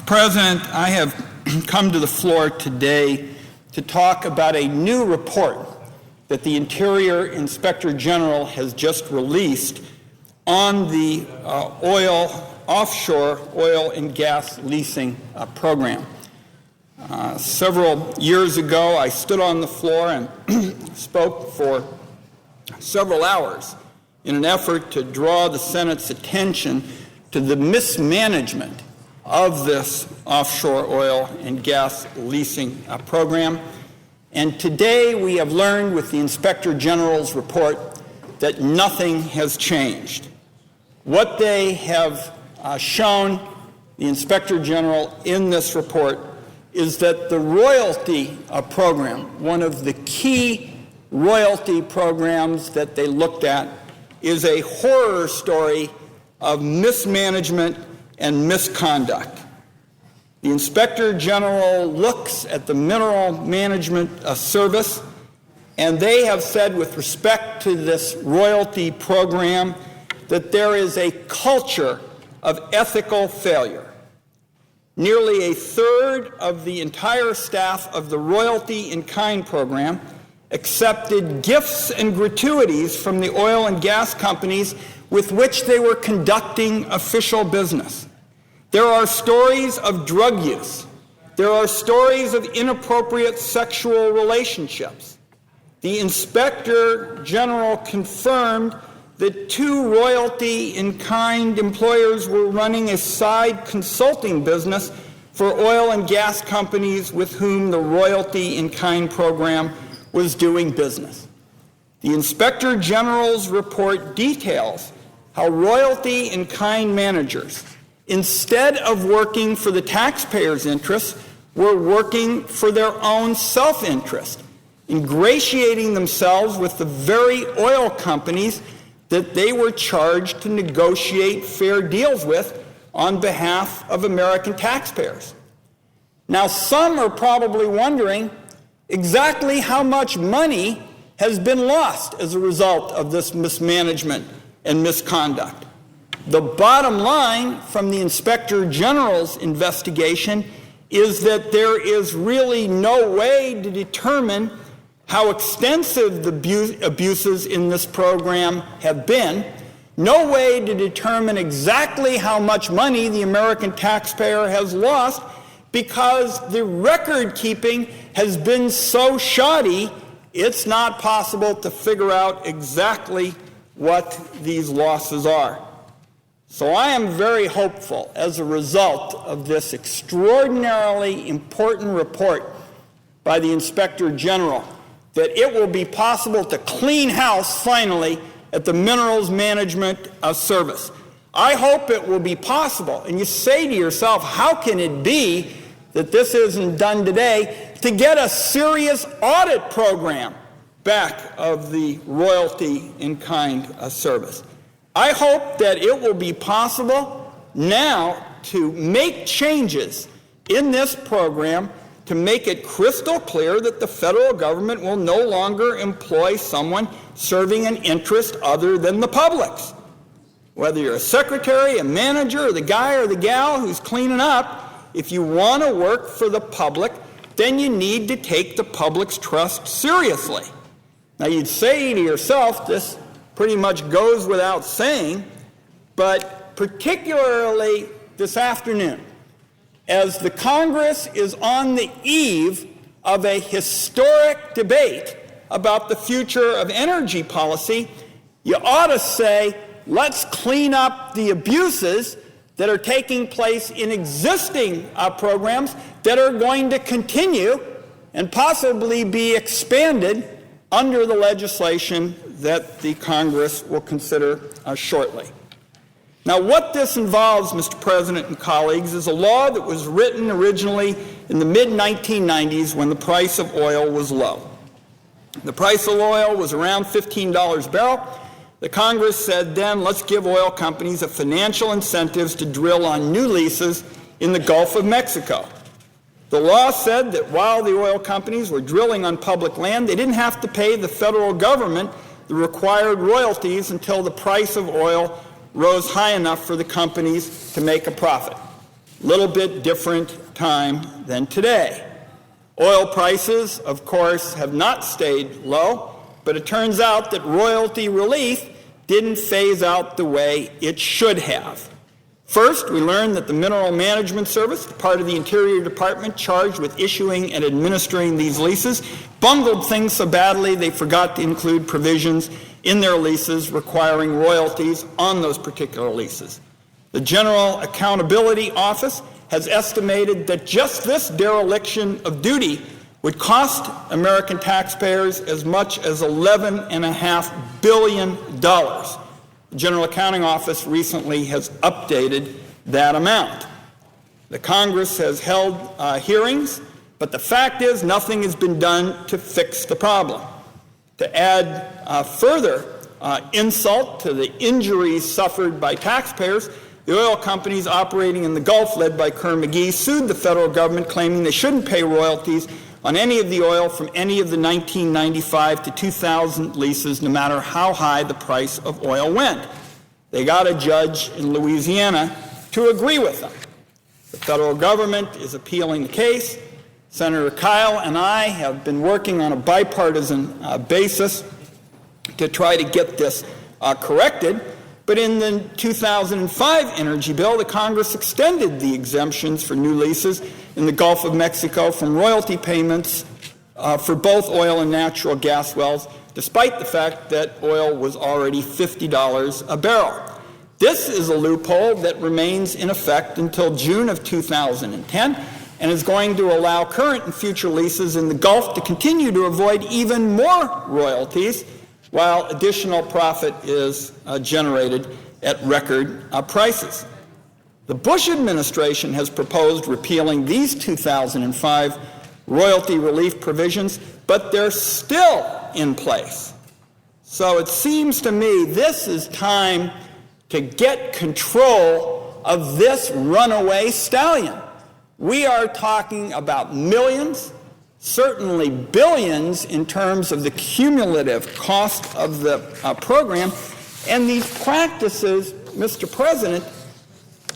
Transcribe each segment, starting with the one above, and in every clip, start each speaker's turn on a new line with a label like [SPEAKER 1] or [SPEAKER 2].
[SPEAKER 1] Mr. President, I have come to the floor today to talk about a new report that the Interior Inspector General has just released on the offshore oil and gas leasing program. Several years ago, I stood on the floor and spoke for several hours in an effort to draw the Senate's attention to the mismanagement of this offshore oil and gas leasing program. And today we have learned with the Inspector General's report that nothing has changed. What they have shown, the Inspector General, in this report is that the royalty program, one of the key royalty programs that they looked at, is a horror story of mismanagement and misconduct. The Inspector General looks at the Mineral Management Service, and they have said with respect to this royalty program that there is a culture of ethical failure. Nearly a third of the entire staff of the Royalty in Kind program accepted gifts and gratuities from the oil and gas companies with which they were conducting official business. There are stories of drug use. There are stories of inappropriate sexual relationships. The Inspector General confirmed that 2 Royalty in Kind employers were running a side consulting business for oil and gas companies with whom the Royalty in Kind program was doing business. The Inspector General's report details how Royalty in Kind managers, instead of working for the taxpayers' interests, were working for their own self-interest, ingratiating themselves with the very oil companies that they were charged to negotiate fair deals with on behalf of American taxpayers. Now, some are probably wondering exactly how much money has been lost as a result of this mismanagement and misconduct. The bottom line from the Inspector General's investigation is that there is really no way to determine how extensive the abuses in this program have been, no way to determine exactly how much money the American taxpayer has lost, because the record keeping has been so shoddy, it's not possible to figure out exactly what these losses are. So I am very hopeful as a result of this extraordinarily important report by the Inspector General that it will be possible to clean house finally at the Minerals Management Service. I hope it will be possible. And you say to yourself, how can it be that this isn't done today, to get a serious audit program back of the Royalty in Kind service? I hope that it will be possible now to make changes in this program to make it crystal clear that the federal government will no longer employ someone serving an interest other than the public's. Whether you're a secretary, a manager, or the guy or the gal who's cleaning up, if you want to work for the public, then you need to take the public's trust seriously. Now, you'd say to yourself, this pretty much goes without saying, but particularly this afternoon, as the Congress is on the eve of a historic debate about the future of energy policy, you ought to say, let's clean up the abuses that are taking place in existing programs that are going to continue and possibly be expanded under the legislation that the Congress will consider shortly. Now, what this involves, Mr. President and colleagues, is a law that was written originally in the mid-1990s when the price of oil was low. The price of oil was around $15 a barrel. The Congress said then, let's give oil companies a financial incentives to drill on new leases in the Gulf of Mexico. The law said that while the oil companies were drilling on public land, they didn't have to pay the federal government the required royalties until the price of oil rose high enough for the companies to make a profit. Little bit different time than today. Oil prices, of course, have not stayed low, but it turns out that royalty relief didn't phase out the way it should have. First, we learned that the Mineral Management Service, the part of the Interior Department charged with issuing and administering these leases, bungled things so badly they forgot to include provisions in their leases requiring royalties on those particular leases. The General Accountability Office has estimated that just this dereliction of duty would cost American taxpayers as much as $11.5 billion. The General Accounting Office recently has updated that amount. The Congress has held hearings, but the fact is nothing has been done to fix the problem. To add further insult to the injuries suffered by taxpayers, the oil companies operating in the Gulf, led by Kerr McGee, sued the federal government, claiming they shouldn't pay royalties on any of the oil from any of the 1995 to 2000 leases, no matter how high the price of oil went. They got a judge in Louisiana to agree with them. The federal government is appealing the case. Senator Kyle and I have been working on a bipartisan basis to try to get this corrected. But in the 2005 energy bill, the Congress extended the exemptions for new leases in the Gulf of Mexico from royalty payments for both oil and natural gas wells, despite the fact that oil was already $50 a barrel. This is a loophole that remains in effect until June of 2010 and is going to allow current and future leases in the Gulf to continue to avoid even more royalties, while additional profit is generated at record prices. The Bush administration has proposed repealing these 2005 royalty relief provisions, but they're still in place. So it seems to me this is time to get control of this runaway stallion. We are talking about millions, certainly billions in terms of the cumulative cost of the program, and these practices, Mr. President,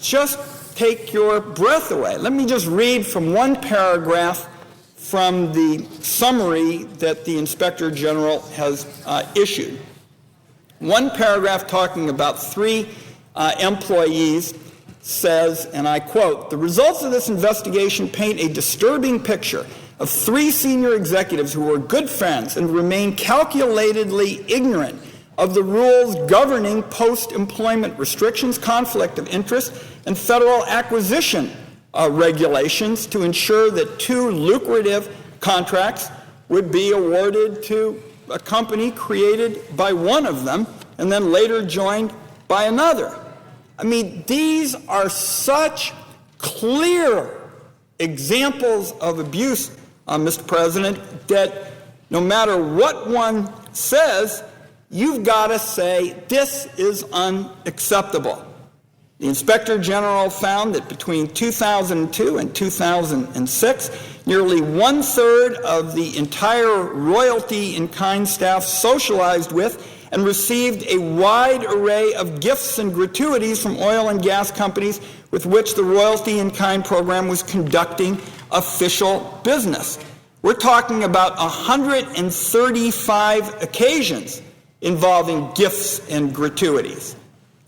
[SPEAKER 1] just take your breath away. Let me just read from one paragraph from the summary that the Inspector General has issued. One paragraph talking about 3 employees says, and I quote, "The results of this investigation paint a disturbing picture of 3 senior executives who were good friends and remain calculatedly ignorant of the rules governing post-employment restrictions, conflict of interest, and federal acquisition regulations to ensure that 2 lucrative contracts would be awarded to a company created by one of them and then later joined by another." I mean, these are such clear examples of abuse, Mr. President, that no matter what one says, you've got to say this is unacceptable. The Inspector General found that between 2002 and 2006, nearly 1/3 of the entire royalty-in-kind staff socialized with and received a wide array of gifts and gratuities from oil and gas companies with which the royalty-in-kind program was conducting official business. We're talking about 135 occasions involving gifts and gratuities.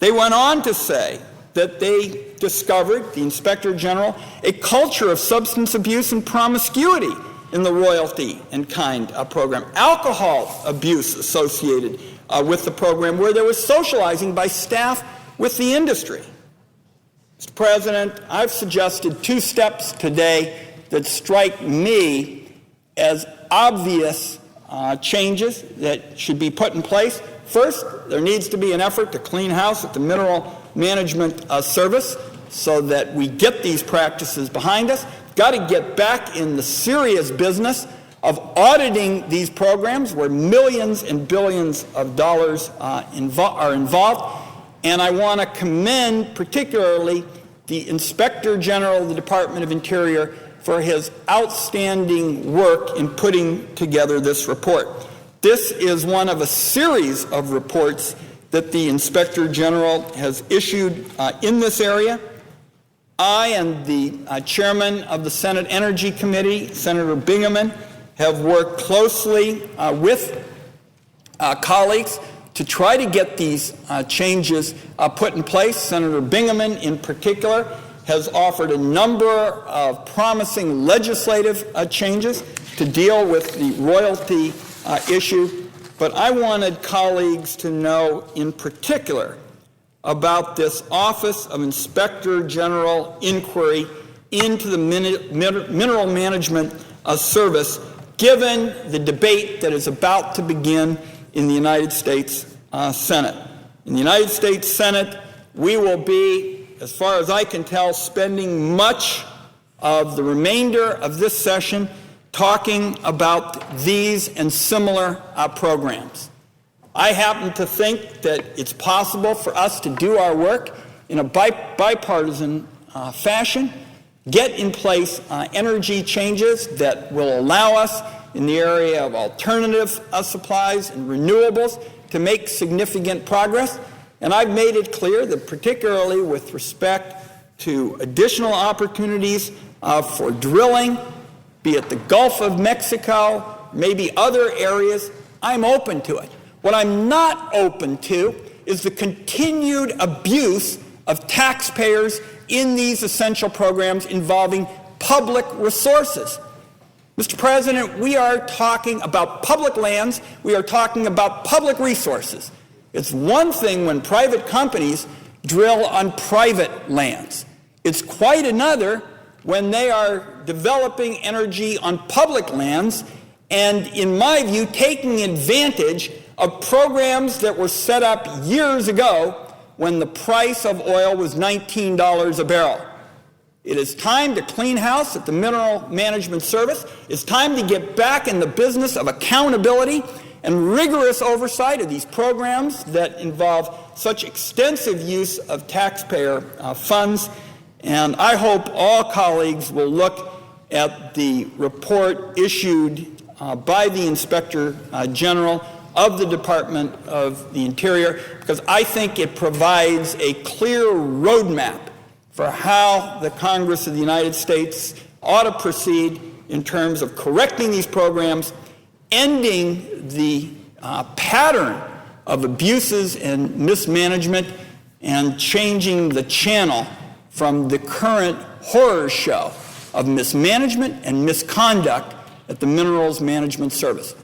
[SPEAKER 1] They went on to say that they discovered, the Inspector General, a culture of substance abuse and promiscuity in the royalty-in-kind program, alcohol abuse associated with the program, where there was socializing by staff with the industry. Mr. President, I've suggested 2 steps today that strike me as obvious changes that should be put in place. First, there needs to be an effort to clean house at the Mineral Management Service so that we get these practices behind us. Got to get back in the serious business of auditing these programs where millions and billions of dollars are involved. And I want to commend particularly the Inspector General of the Department of Interior for his outstanding work in putting together this report. This is one of a series of reports that the Inspector General has issued in this area. I and the chairman of the Senate Energy Committee, Senator Bingaman, have worked closely with colleagues to try to get these changes put in place. Senator Bingaman, in particular, has offered a number of promising legislative changes to deal with the royalty issue. But I wanted colleagues to know in particular about this Office of Inspector General inquiry into the Mineral Management Service, given the debate that is about to begin in the United States Senate. In the United States Senate, we will be, as far as I can tell, spending much of the remainder of this session talking about these and similar programs. I happen to think that it's possible for us to do our work in a bipartisan fashion, get in place energy changes that will allow us in the area of alternative supplies and renewables to make significant progress. And I've made it clear that particularly with respect to additional opportunities for drilling, be it the Gulf of Mexico, maybe other areas, I'm open to it. What I'm not open to is the continued abuse of taxpayers in these essential programs involving public resources. Mr. President, we are talking about public lands. We are talking about public resources. It's one thing when private companies drill on private lands. It's quite another when they are developing energy on public lands and, in my view, taking advantage of programs that were set up years ago when the price of oil was $19 a barrel. It is time to clean house at the Mineral Management Service. It's time to get back in the business of accountability and rigorous oversight of these programs that involve such extensive use of taxpayer funds. And I hope all colleagues will look at the report issued by the Inspector General of the Department of the Interior, because I think it provides a clear roadmap for how the Congress of the United States ought to proceed in terms of correcting these programs, ending the pattern of abuses and mismanagement, and changing the channel from the current horror show of mismanagement and misconduct at the Minerals Management Service.